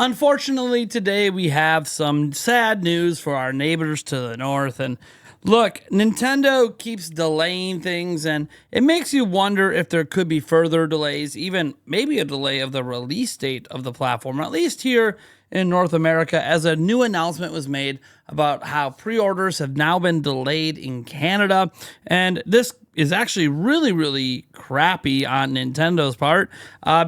Unfortunately, today we have some sad news for our neighbors to the north. And look, Nintendo keeps delaying things, and it makes you wonder if there could be further delays, even maybe a delay of the release date of the platform, at least here in North America, as a new announcement was made about how pre orders have now been delayed in Canada. And this is actually really, really crappy on Nintendo's part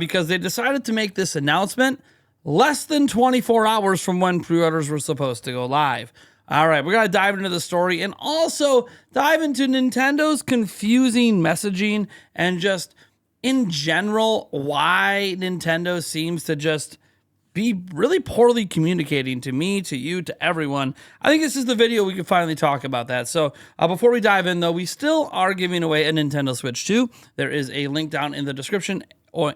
because they decided to make this announcement less than 24 hours from when pre-orders were supposed to go live. All right, we're going to dive into the story and also dive into Nintendo's confusing messaging and just in general why Nintendo seems to just be really poorly communicating to me, to you, to everyone. I think this is the video we can finally talk about that. So before we dive in, though, we still are giving away a Nintendo Switch 2. There is a link down in the description or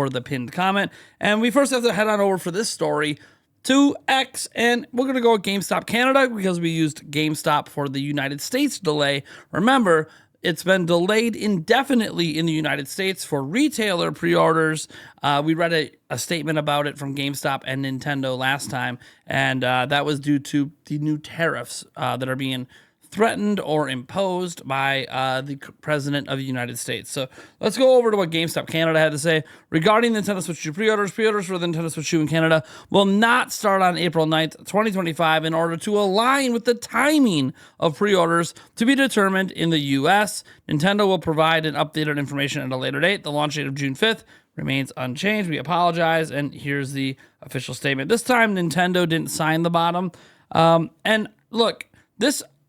the pinned comment. And we first have to head on over for this story to X, and we're going to go with GameStop Canada because we used GameStop for the United States delay. Remember, it's been delayed indefinitely in the United States for retailer pre-orders. We read a statement about it from GameStop and Nintendo last time, and that was due to the new tariffs that are being threatened or imposed by the president of the United States. So let's go over to what GameStop Canada had to say regarding Nintendo Switch 2 pre-orders. Pre-orders for the Nintendo Switch 2 in Canada will not start on April 9th, 2025 in order to align with the timing of pre-orders to be determined in the US. Nintendo will provide an updated information at a later date. The launch date of June 5th remains unchanged. We apologize. And here's the official statement. This time, Nintendo didn't sign the bottom. And look,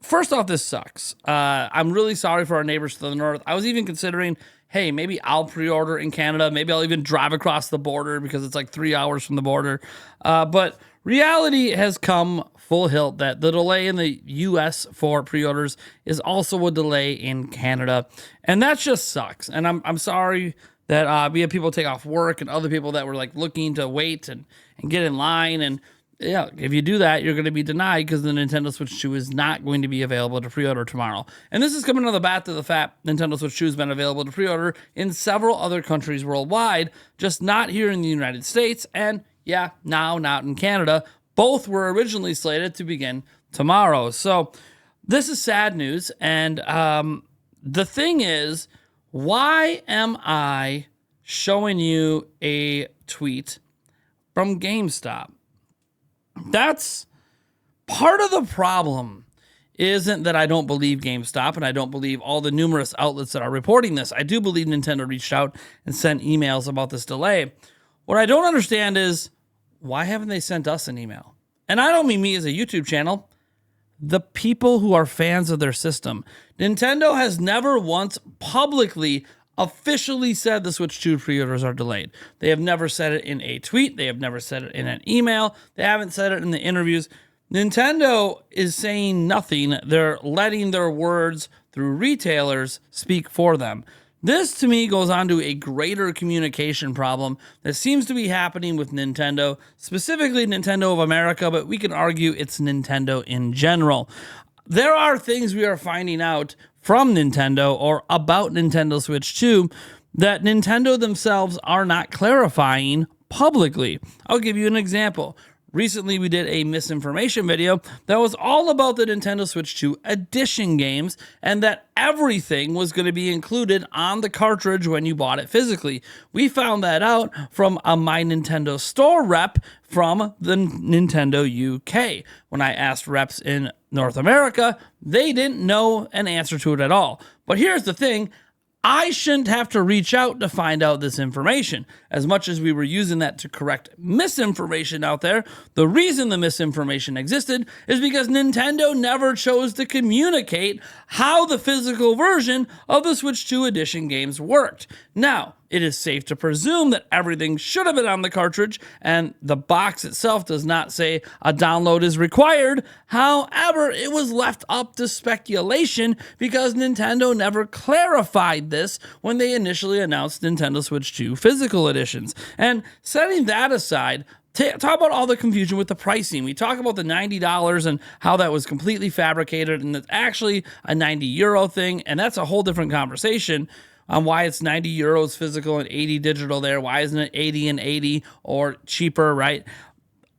first off, this sucks. I'm really sorry for our neighbors to the north. I was even considering, hey, maybe I'll pre-order in Canada. Maybe I'll even drive across the border because it's like 3 hours from the border. But reality has come full hilt that the delay in the US for pre-orders is also a delay in Canada. And that just sucks. And I'm sorry that we have people take off work and other people that were like looking to wait and get in line. And yeah, if you do that, you're going to be denied because the Nintendo Switch 2 is not going to be available to pre-order tomorrow. And this is coming on the back of the fact Nintendo Switch 2 has been available to pre-order in several other countries worldwide, just not here in the United States, and yeah, now not in Canada. Both were originally slated to begin tomorrow. So this is sad news. And the thing is, why am I showing you a tweet from GameStop? That's part of the problem. Isn't that I don't believe GameStop and I don't believe all the numerous outlets that are reporting this. I do believe Nintendo reached out and sent emails about this delay. What I don't understand is why haven't they sent us an email? And I don't mean me as a YouTube channel. The people who are fans of their system. Nintendo has never once publicly officially said the Switch 2 pre-orders are delayed. They have never said it in a tweet. They have never said it in an email. They haven't said it in the interviews. Nintendo is saying nothing. They're letting their words through retailers speak for them. This, to me, goes on to a greater communication problem that seems to be happening with Nintendo, specifically Nintendo of America, but we can argue it's Nintendo in general. There are things we are finding out from Nintendo or about Nintendo Switch 2 that Nintendo themselves are not clarifying publicly. I'll give you an example. Recently, we did a misinformation video that was all about the Nintendo Switch 2 edition games and that everything was going to be included on the cartridge when you bought it physically. We found that out from a My Nintendo Store rep from the Nintendo UK. When I asked reps in North America, they didn't know an answer to it at all. But here's the thing. I shouldn't have to reach out to find out this information. As much as we were using that to correct misinformation out there, the reason the misinformation existed is because Nintendo never chose to communicate how the physical version of the Switch 2 edition games worked. Now, it is safe to presume that everything should have been on the cartridge, and the box itself does not say a download is required. However, it was left up to speculation because Nintendo never clarified this when they initially announced Nintendo Switch 2 physical editions. And setting that aside, talk about all the confusion with the pricing. We talk about the $90 and how that was completely fabricated, and it's actually a €90 thing, and that's a whole different conversation on why it's €90 physical and 80 digital there. Why isn't it 80 and 80 or cheaper, right?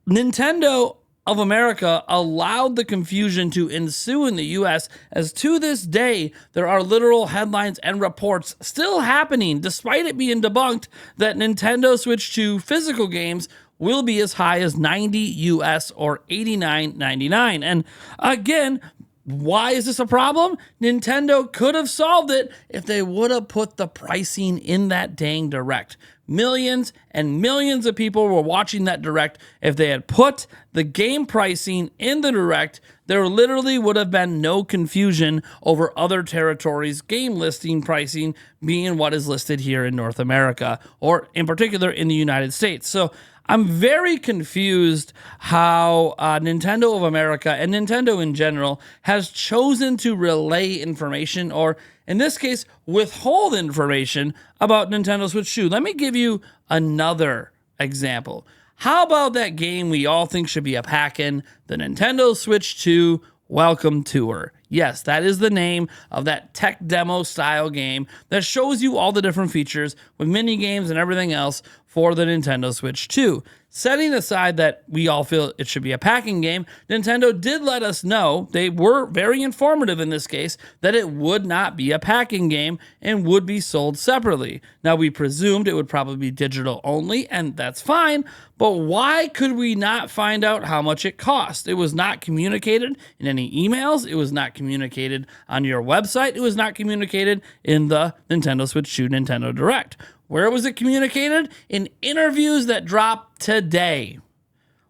Nintendo of America allowed the confusion to ensue in the US, as to this day, there are literal headlines and reports still happening, despite it being debunked, that Nintendo Switch 2 physical games will be as high as 90 US or $89.99. And again, why is this a problem? Nintendo could have solved it if they would have put the pricing in that dang direct. Millions and millions of people were watching that direct. If they had put the game pricing in the direct, there literally would have been no confusion over other territories' game listing pricing being what is listed here in North America, or in particular in the United States. So I'm very confused how Nintendo of America and Nintendo in general has chosen to relay information, or in this case, withhold information about Nintendo Switch 2. Let me give you another example. How about that game we all think should be a pack-in, the Nintendo Switch 2 Welcome Tour? Yes, that is the name of that tech demo style game that shows you all the different features with mini games and everything else for the Nintendo Switch 2. Setting aside that we all feel it should be a packing game, Nintendo did let us know, they were very informative in this case, that it would not be a packing game and would be sold separately. Now, we presumed it would probably be digital only, and that's fine, but why could we not find out how much it cost? It was not communicated in any emails, it was not communicated on your website, it was not communicated in the Nintendo Switch 2 Nintendo Direct. Where was it communicated? In interviews that dropped today.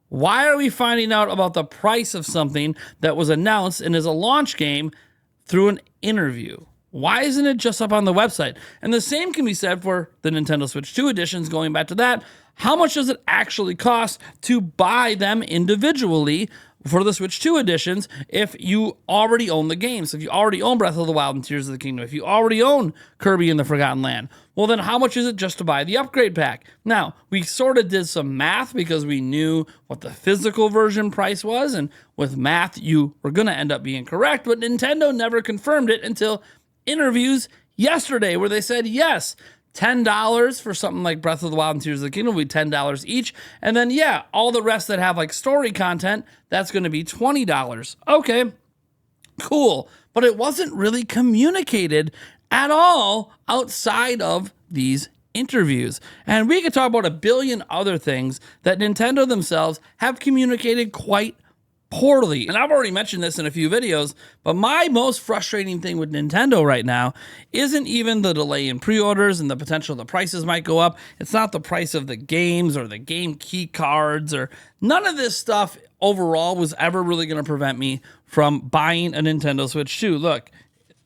Why are we finding out about the price of something that was announced and is a launch game through an interview? Why isn't it just up on the website? And the same can be said for the Nintendo Switch 2 editions, going back to that. How much does it actually cost to buy them individually for the Switch 2 editions if you already own the games? So if you already own Breath of the Wild and Tears of the Kingdom, if you already own Kirby and the Forgotten Land, well then how much is it just to buy the upgrade pack? Now, we sort of did some math because we knew what the physical version price was, and with math you were going to end up being correct, but Nintendo never confirmed it until interviews yesterday where they said yes, $10 for something like Breath of the Wild and Tears of the Kingdom will be $10 each. And then, yeah, all the rest that have like story content, that's going to be $20. Okay, cool. But it wasn't really communicated at all outside of these interviews. And we could talk about a billion other things that Nintendo themselves have communicated quite poorly. And I've already mentioned this in a few videos, but my most frustrating thing with Nintendo right now isn't even the delay in pre-orders and the potential the prices might go up. It's not the price of the games or the game key cards, or none of this stuff overall was ever really going to prevent me from buying a Nintendo Switch 2. Look,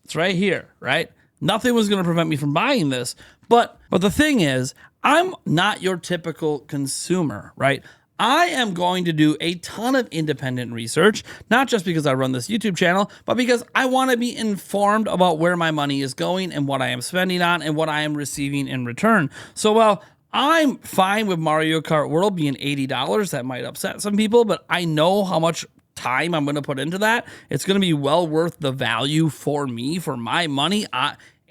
it's right here, right? Nothing was going to prevent me from buying this. But the thing is, I'm not your typical consumer, right? I am going to do a ton of independent research, not just because I run this YouTube channel, but because I want to be informed about where my money is going and what I am spending on and what I am receiving in return. So while I'm fine with Mario Kart World being $80, that might upset some people, but I know how much time I'm going to put into that. It's going to be well worth the value for me, for my money.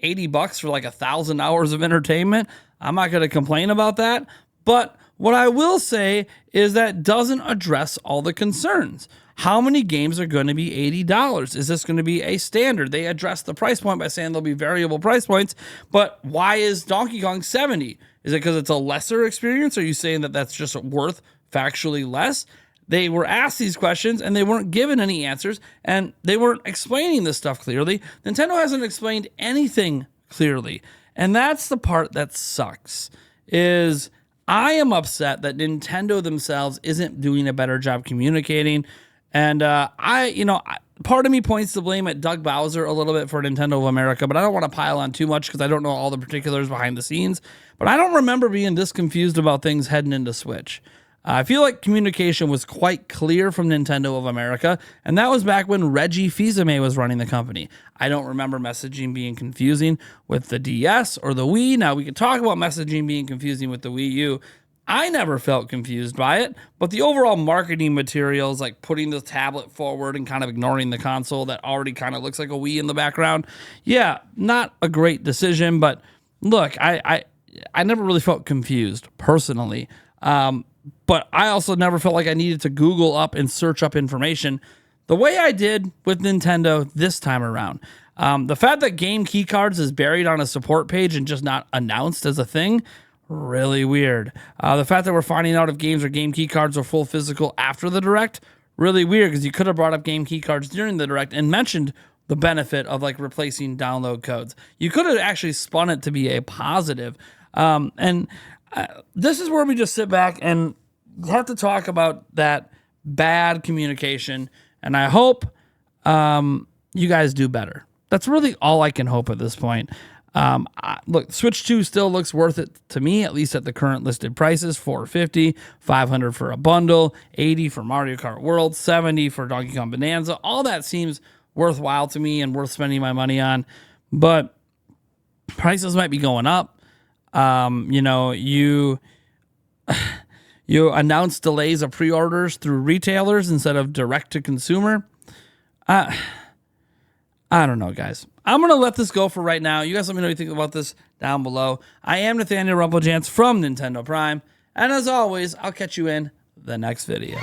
$80 for like 1,000 hours of entertainment. I'm not going to complain about that, but what I will say is that doesn't address all the concerns. How many games are going to be $80? Is this going to be a standard? They address the price point by saying there'll be variable price points, but why is Donkey Kong 70? Is it because it's a lesser experience? Are you saying that that's just worth factually less? They were asked these questions and they weren't given any answers, and they weren't explaining this stuff clearly. Nintendo hasn't explained anything clearly, and that's the part that sucks. Is I am upset that Nintendo themselves isn't doing a better job communicating. And part of me points the blame at Doug Bowser a little bit for Nintendo of America, but I don't want to pile on too much because I don't know all the particulars behind the scenes. But I don't remember being this confused about things heading into Switch. I feel like communication was quite clear from Nintendo of America, and that was back when Reggie Fils-Aimé was running the company. I don't remember messaging being confusing with the DS or the Wii. Now, we could talk about messaging being confusing with the Wii U. I never felt confused by it, but the overall marketing materials, like putting the tablet forward and kind of ignoring the console that already kind of looks like a Wii in the background, yeah, not a great decision. But look, I never really felt confused personally. but I also never felt like I needed to Google up and search up information the way I did with Nintendo this time around. The fact that Game Key Cards is buried on a support page and just not announced as a thing, really weird. The fact that we're finding out if games or Game Key Cards are full physical after the Direct, really weird, because you could have brought up Game Key Cards during the Direct and mentioned the benefit of like replacing download codes. You could have actually spun it to be a positive. This is where we just sit back and have to talk about that bad communication. And I hope you guys do better. That's really all I can hope at this point. Look, Switch 2 still looks worth it to me, at least at the current listed prices. $450, $500 for a bundle, $80 for Mario Kart World, $70 for Donkey Kong Bonanza. All that seems worthwhile to me and worth spending my money on. But prices might be going up. You announce delays of pre-orders through retailers instead of direct to consumer. I don't know, guys. I'm going to let this go for right now. You guys let me know what you think about this down below. I am Nathaniel Rumplejants from Nintendo Prime. And as always, I'll catch you in the next video.